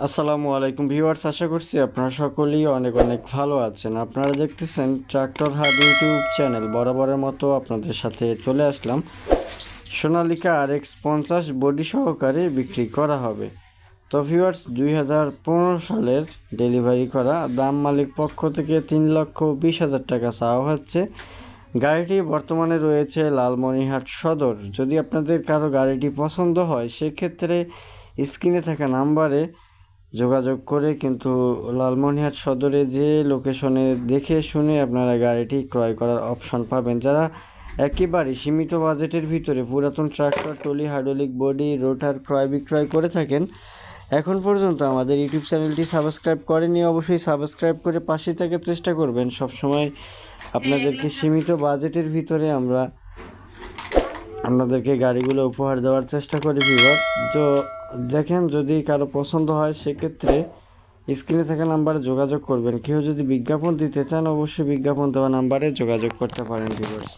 আসসালামু আলাইকুম ভিউয়ার্স, আশা করছি আপনারা সকলেই অনেক অনেক ভালো আছেন। আপনারা দেখতেছেন ট্রাক্টর হাট ইউটিউব চ্যানেল। বরাবরের মতো আপনাদের সাথে চলে আসলাম। সোনালিকা RX50 বডি সহকারে বিক্রি করা হবে। তো ভিউয়ার্স, 2015 সালের ডেলিভারি করা, দাম মালিক পক্ষ থেকে 3,20,000 টাকা চাওয়া হচ্ছে। গাড়িটি বর্তমানে রয়েছে লালমনিরহাট সদর। যদি আপনাদের কারো গাড়িটি পছন্দ হয় সেক্ষেত্রে স্ক্রিনে থাকা নাম্বারে যোগাযোগ করে কিন্তু লালমনিরহাট সদরে যে লোকেশনে দেখে শুনে আপনারা গাড়িটি ক্রয় করার অপশন পাবেন। যারা একেবারে সীমিত বাজেটের ভিতরে পুরাতন ট্রাক্টর, ট্রলি, হাইড্রোলিক বডি, রোটার ক্রয় বিক্রয় করে থাকেন, এখন পর্যন্ত আমাদের ইউটিউব চ্যানেলটি সাবস্ক্রাইব করেনি, অবশ্যই সাবস্ক্রাইব করে পাশে থাকার চেষ্টা করবেন। সবসময় আপনাদেরকে সীমিত বাজেটের ভিতরে আমরা আপনাদেরকে গাড়িগুলো উপহার দেওয়ার চেষ্টা করি ভিউয়ার্স। তো দেখেন, যদি কারো পছন্দ হয় সেক্ষেত্রে স্ক্রিনে থাকা নাম্বারে যোগাযোগ করবেন। কেউ যদি বিজ্ঞাপন দিতে চান অবশ্যই বিজ্ঞাপন দেওয়া নাম্বারে যোগাযোগ করতে পারেন ভিউয়ার্স।